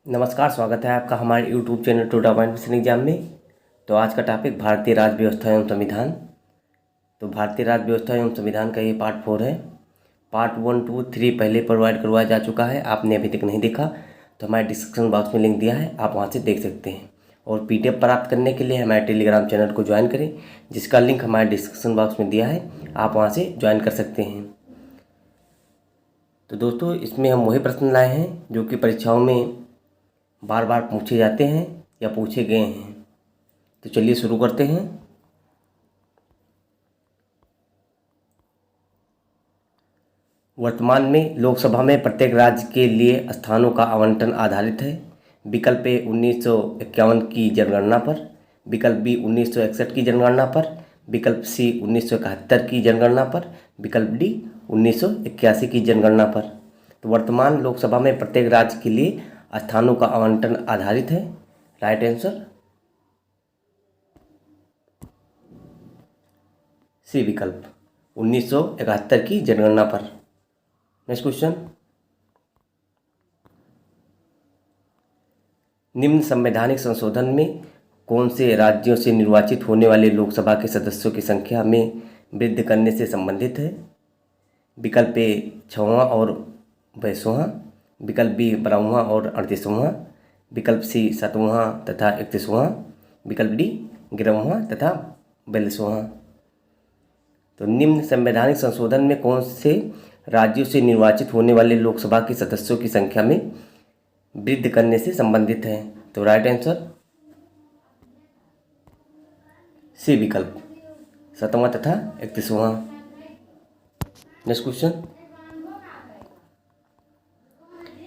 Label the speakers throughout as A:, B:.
A: नमस्कार, स्वागत है आपका हमारे यूट्यूब चैनल टोटा पॉइंट एग्जाम में। तो आज का टॉपिक भारतीय राज्य व्यवस्था एवं संविधान। तो भारतीय राज्य व्यवस्था एवं संविधान का ये पार्ट 4 है। पार्ट 1, 2, 3 पहले प्रोवाइड करवाया जा चुका है, आपने अभी तक नहीं देखा तो हमारे डिस्क्रिप्शन बॉक्स में लिंक दिया है, आप वहाँ से देख सकते हैं। और PDF प्राप्त करने के लिए हमारे टेलीग्राम चैनल को ज्वाइन करें, जिसका लिंक हमारे डिस्क्रिप्शन बॉक्स में दिया है, आप वहाँ से ज्वाइन कर सकते हैं। तो दोस्तों, इसमें हम वही प्रश्न लाए हैं जो कि परीक्षाओं में बार बार पूछे जाते हैं या पूछे गए हैं। तो चलिए शुरू करते हैं। वर्तमान में लोकसभा में प्रत्येक राज्य के लिए स्थानों का आवंटन आधारित है। विकल्प ए 1951 की जनगणना पर, विकल्प बी 1961 की जनगणना पर, विकल्प सी 1971 की जनगणना पर, विकल्प डी 1981 की जनगणना पर। तो वर्तमान लोकसभा में प्रत्येक राज्य के लिए स्थानों का आवंटन आधारित है। राइट आंसर सी विकल्प 1971 की जनगणना पर। नेक्स्ट क्वेश्चन, निम्न संवैधानिक संशोधन में कौन से राज्यों से निर्वाचित होने वाले लोकसभा के सदस्यों की संख्या में वृद्धि करने से संबंधित है? विकल्प ए 6वां और 22वां, विकल्प बी 12वां और 38वां, विकल्प सी 7वां तथा 31वां, विकल्प डी 11वां तथा 42वां। तो निम्न संवैधानिक संशोधन में कौन से राज्यों से निर्वाचित होने वाले लोकसभा के सदस्यों की संख्या में वृद्धि करने से संबंधित है? तो राइट आंसर सी विकल्प 7वां तथा 31वां। नेक्स्ट क्वेश्चन,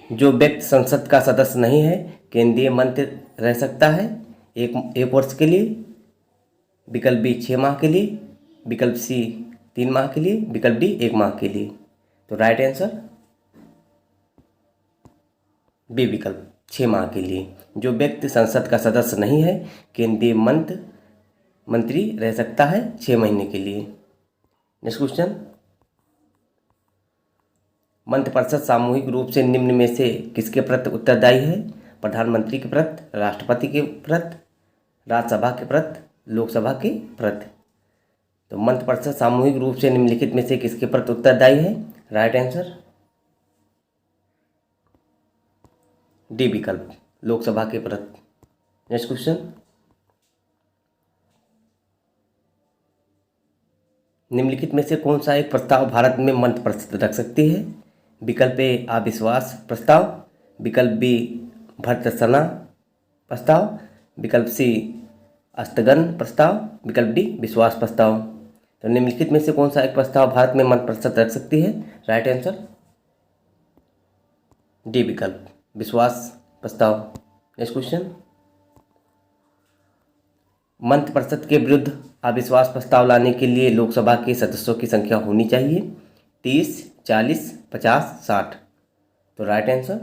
A: जो व्यक्ति संसद का सदस्य नहीं है केंद्रीय मंत्री रह सकता है एक वर्ष के लिए? विकल्प बी 6 माह के लिए, विकल्प सी 3 माह के लिए, विकल्प डी 1 माह के लिए। तो राइट आंसर बी विकल्प 6 माह के लिए। जो व्यक्ति संसद का सदस्य नहीं है केंद्रीय मंत्री रह सकता है 6 महीने के लिए। नेक्स्ट क्वेश्चन, मंत्रिपरिषद सामूहिक रूप से निम्न में से किसके प्रति उत्तरदायी है? प्रधानमंत्री के प्रति, राष्ट्रपति के प्रति, राज्यसभा के प्रति, लोकसभा के प्रति। तो मंत्रिपरिषद सामूहिक रूप से निम्नलिखित में से किसके प्रति उत्तरदायी है? राइट आंसर डी विकल्प लोकसभा के प्रति। नेक्स्ट क्वेश्चन, निम्नलिखित में से कौन सा एक प्रस्ताव भारत में मंत्रिपरिषद रख सकती है? विकल्प ए अविश्वास प्रस्ताव, विकल्प बी भर्त्सना प्रस्ताव, विकल्प सी स्थगन प्रस्ताव, विकल्प डी विश्वास प्रस्ताव। तो निम्नलिखित में से कौन सा एक प्रस्ताव भारत में मंत्रिपरिषद रख सकती है? राइट आंसर डी विकल्प विश्वास प्रस्ताव। नेक्स्ट क्वेश्चन, मंत्रिपरिषद के विरुद्ध अविश्वास प्रस्ताव लाने के लिए लोकसभा के सदस्यों की संख्या होनी चाहिए 30, 40, 50, 60। तो राइट आंसर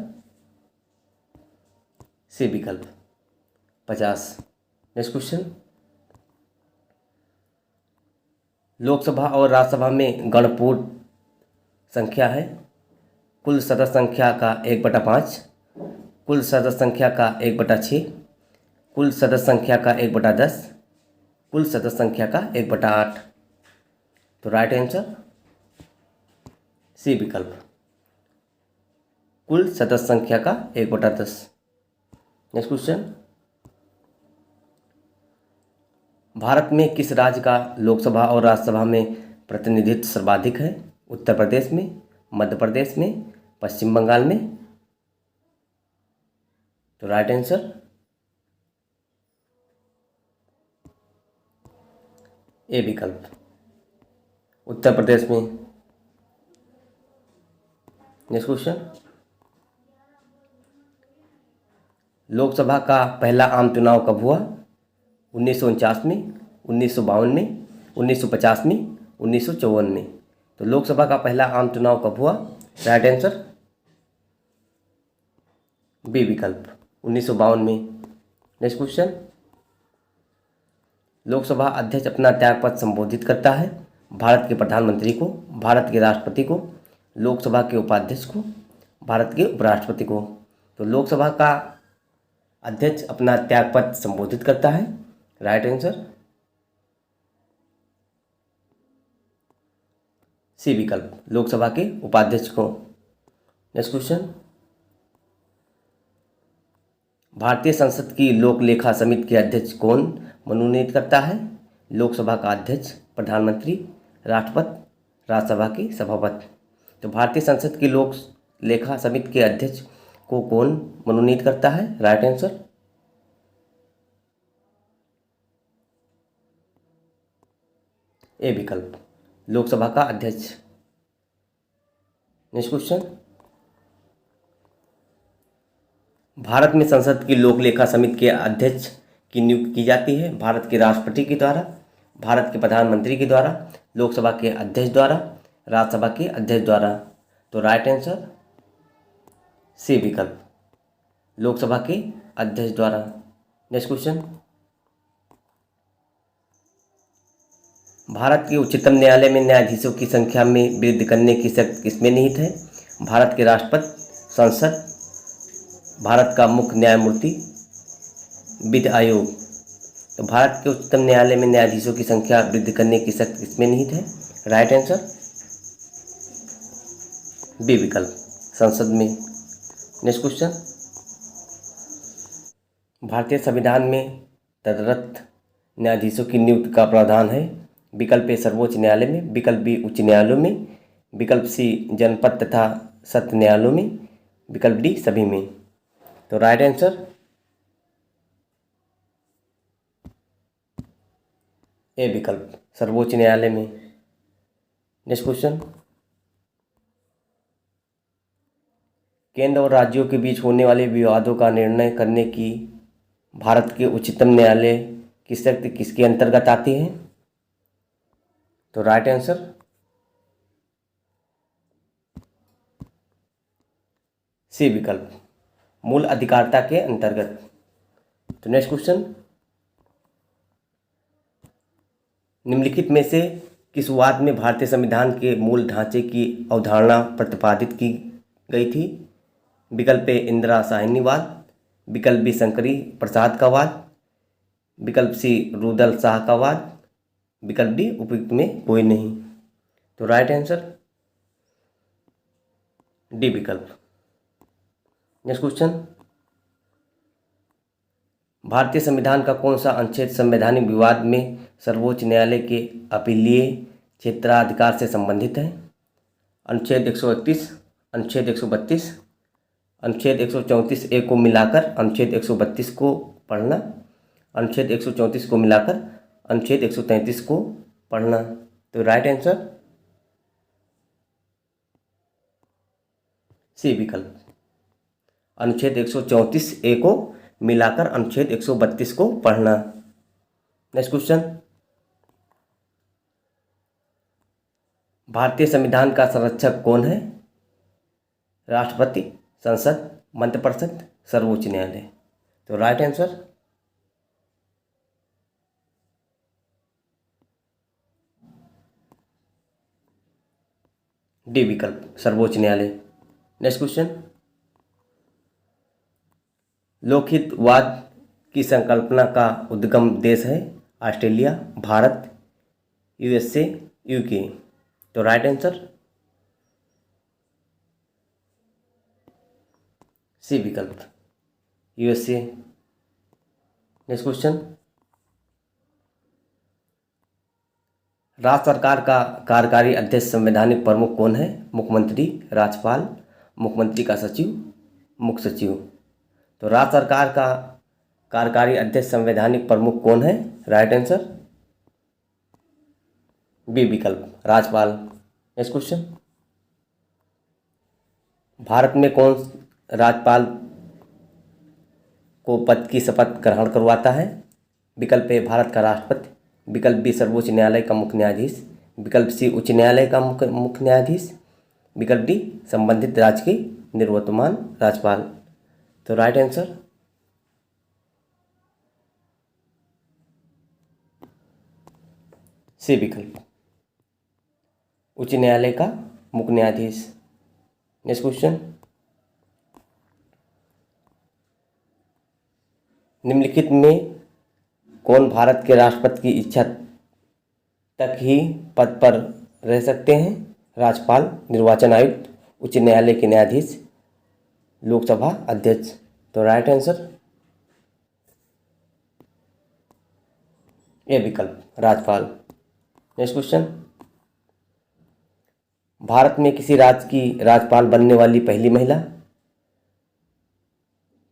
A: सी विकल्प 50। नेक्स्ट क्वेश्चन, लोकसभा और राज्यसभा में गणपूर्ण संख्या है कुल सदस्य संख्या का 1/5, कुल सदस्य संख्या का 1/6, कुल सदस्य संख्या का 1/10, कुल सदस्य संख्या का 1/8। तो राइट आंसर सी विकल्प कुल सदस्य संख्या का 1/10। नेक्स्ट क्वेश्चन, भारत में किस राज्य का लोकसभा और राज्यसभा में प्रतिनिधित्व सर्वाधिक है? उत्तर प्रदेश में, मध्य प्रदेश में, पश्चिम बंगाल में। तो राइट आंसर ए विकल्प उत्तर प्रदेश में। नेक्स्ट क्वेश्चन, लोकसभा का पहला आम चुनाव कब हुआ? 1949 में, 1952 में, 1950 में, 1954 में। तो लोकसभा का पहला आम चुनाव कब हुआ? राइट आंसर बी विकल्प 1952 में। नेक्स्ट क्वेश्चन, लोकसभा अध्यक्ष अपना त्यागपत्र संबोधित करता है भारत के प्रधानमंत्री को, भारत के राष्ट्रपति को, लोकसभा के उपाध्यक्ष को, भारत के उपराष्ट्रपति को। तो लोकसभा का अध्यक्ष अपना त्यागपत्र संबोधित करता है? राइट आंसर सी विकल्प, लोकसभा के उपाध्यक्ष को। नेक्स्ट क्वेश्चन, भारतीय संसद की लोक लेखा समिति के अध्यक्ष कौन मनोनीत करता है? लोकसभा का अध्यक्ष, प्रधानमंत्री, राष्ट्रपति, राज्यसभा के सभापति। तो भारतीय संसद की लोक लेखा समिति के अध्यक्ष को कौन मनोनीत करता है? राइट आंसर ए विकल्प, लोकसभा का अध्यक्ष। नेक्स्ट क्वेश्चन, भारत में संसद की लोक लेखा समिति के अध्यक्ष की नियुक्ति की जाती है भारत के राष्ट्रपति के द्वारा, भारत के प्रधानमंत्री के द्वारा, लोकसभा के अध्यक्ष द्वारा, राज्यसभा के अध्यक्ष द्वारा। तो राइट आंसर सी विकल्प, लोकसभा के अध्यक्ष द्वारा। नेक्स्ट क्वेश्चन, भारत के उच्चतम न्यायालय में न्यायाधीशों की संख्या में वृद्धि करने की शक्ति किसमें निहित है? भारत के राष्ट्रपति, संसद, भारत का मुख्य न्यायमूर्ति, विधि आयोग। तो भारत के उच्चतम न्यायालय में न्यायाधीशों की संख्या वृद्धि करने की शक्ति किसमें निहित है? राइट आंसर बी विकल्प, संसद में। नेक्स्ट क्वेश्चन, भारतीय संविधान में तदर्थ न्यायाधीशों की नियुक्ति का प्रावधान है? विकल्प ए सर्वोच्च न्यायालय में, विकल्प बी उच्च न्यायालयों में, विकल्प सी जनपद तथा सत्र न्यायालयों में, विकल्प डी सभी में। तो राइट आंसर ए विकल्प, सर्वोच्च न्यायालय में। नेक्स्ट क्वेश्चन, केंद्र और राज्यों के बीच होने वाले विवादों का निर्णय करने की भारत के उच्चतम न्यायालय की शक्ति किसके अंतर्गत आती है? तो राइट आंसर सी विकल्प, मूल अधिकारिता के अंतर्गत। तो नेक्स्ट क्वेश्चन, निम्नलिखित में से किस वाद में भारतीय संविधान के मूल ढांचे की अवधारणा प्रतिपादित की गई थी? विकल्प ए इंदिरा साहनी वाद, विकल्प बी शंकरी प्रसाद का वाद, विकल्प सी रुदल शाह का वाद, विकल्प डी उपयुक्त में कोई नहीं। तो राइट आंसर डी विकल्प। नेक्स्ट क्वेश्चन, भारतीय संविधान का कौन सा अनुच्छेद संवैधानिक विवाद में सर्वोच्च न्यायालय के अपीलीय क्षेत्राधिकार से संबंधित है? अनुच्छेद 131, अनुच्छेद 132, अनुच्छेद 134 ए को मिलाकर अनुच्छेद 132 को पढ़ना, अनुच्छेद 134 को मिलाकर अनुच्छेद 133 को पढ़ना। तो राइट आंसर सी विकल्प, अनुच्छेद 134 ए को मिलाकर अनुच्छेद 132 को पढ़ना। नेक्स्ट क्वेश्चन, भारतीय संविधान का संरक्षक कौन है? राष्ट्रपति, संसद, मंत्रिपरिषद, सर्वोच्च न्यायालय। तो राइट आंसर डी विकल्प, सर्वोच्च न्यायालय। नेक्स्ट क्वेश्चन, लोकहितवाद की संकल्पना का उद्गम देश है? Australia, Bharat, USA, UK. तो राइट आंसर सी विकल्प, यूएसए। नेक्स्ट क्वेश्चन, राज्य सरकार का कार्यकारी अध्यक्ष संवैधानिक प्रमुख कौन है? मुख्यमंत्री, राज्यपाल, मुख्यमंत्री का सचिव, मुख्य सचिव। तो राज्य सरकार का कार्यकारी अध्यक्ष संवैधानिक प्रमुख कौन है? राइट आंसर बी विकल्प, राज्यपाल। नेक्स्ट क्वेश्चन, भारत में कौन राज्यपाल को पद की शपथ ग्रहण करवाता है? विकल्प ए भारत का राष्ट्रपति, विकल्प बी सर्वोच्च न्यायालय का मुख्य न्यायाधीश, विकल्प सी उच्च न्यायालय का मुख्य न्यायाधीश, विकल्प डी संबंधित राज्य के निवर्तमान राज्यपाल। तो राइट आंसर सी विकल्प, उच्च न्यायालय का मुख्य न्यायाधीश। नेक्स्ट क्वेश्चन, निम्नलिखित में कौन भारत के राष्ट्रपति की इच्छा तक ही पद पर रह सकते हैं? राज्यपाल, निर्वाचन आयुक्त, उच्च न्यायालय के न्यायाधीश, लोकसभा अध्यक्ष। तो राइट आंसर ए विकल्प, राज्यपाल। नेक्स्ट क्वेश्चन, भारत में किसी राज्य की राज्यपाल बनने वाली पहली महिला?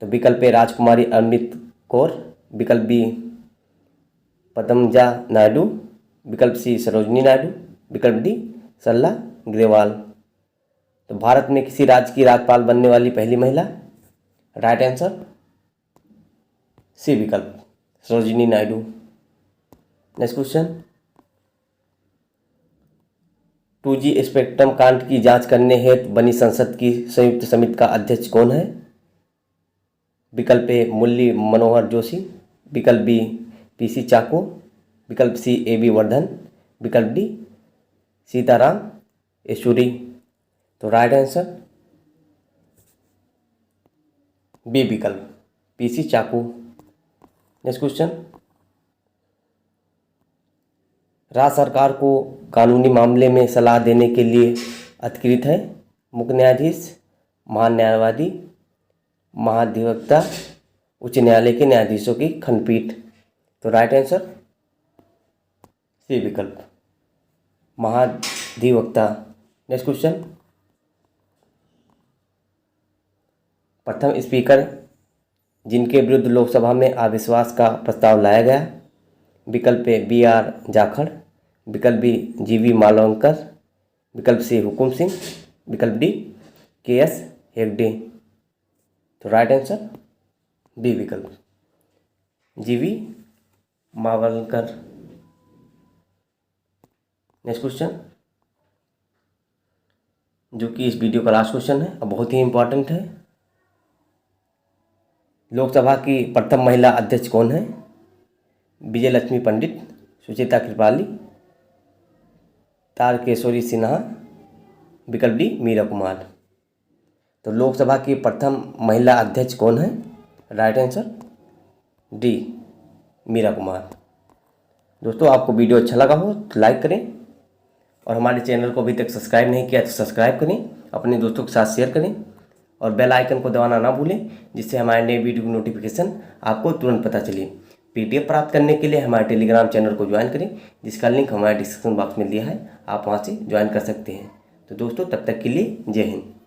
A: तो विकल्प ए राजकुमारी अमृत कौर, विकल्प बी पद्मजा नायडू, विकल्प सी सरोजनी नायडू, विकल्प डी सरला ग्रेवाल। तो भारत में किसी राज्य की राज्यपाल बनने वाली पहली महिला? राइट आंसर सी विकल्प, Sarojini Naidu. Next question, 2G spectrum कांड की जांच करने हेतु बनी संसद की संयुक्त समिति का अध्यक्ष कौन है? विकल्प ए मुरली मनोहर जोशी, विकल्प बी PC चाको, विकल्प सी AB वर्धन, विकल्प डी सीताराम येचुरी। तो राइट आंसर बी विकल्प, PC चाको। नेक्स्ट क्वेश्चन, राज्य सरकार को कानूनी मामले में सलाह देने के लिए अधिकृत है? मुख्य न्यायाधीश, महान्यायवादी, महाधिवक्ता, उच्च न्यायालय के न्यायाधीशों की खंडपीठ। तो राइट आंसर सी विकल्प, महाधिवक्ता। नेक्स्ट क्वेश्चन, प्रथम स्पीकर जिनके विरुद्ध लोकसभा में अविश्वास का प्रस्ताव लाया गया? विकल्प ए BR जाखड़, विकल्प बी GV मालवंकर, विकल्प सी हुकुम सिंह, विकल्प डी KS हेगड़े। तो राइट आंसर बी विकल्प, GV मावलकर। नेक्स्ट क्वेश्चन, जो कि इस वीडियो का लास्ट क्वेश्चन है और बहुत ही इंपॉर्टेंट है। लोकसभा की प्रथम महिला अध्यक्ष कौन है? विजय लक्ष्मी पंडित, सुचेता कृपाली, तारकेश्वरी सिन्हा, विकल्प डी मीरा कुमार। तो लोकसभा की प्रथम महिला अध्यक्ष कौन है? Right answer D Meera Kumar. दोस्तों, आपको वीडियो अच्छा लगा हो तो लाइक करें और हमारे चैनल को अभी तक सब्सक्राइब नहीं किया तो सब्सक्राइब करें, अपने दोस्तों के साथ शेयर करें और बेल आइकन को दबाना ना भूलें, जिससे हमारे नए वीडियो की नोटिफिकेशन आपको तुरंत पता चले। PDF प्राप्त करने के लिए हमारे टेलीग्राम चैनल को ज्वाइन करें, जिसका लिंक हमारे डिस्क्रिप्शन बॉक्स में दिया है, आप वहां से ज्वाइन कर सकते हैं। तो दोस्तों, तब तक के लिए जय हिंद।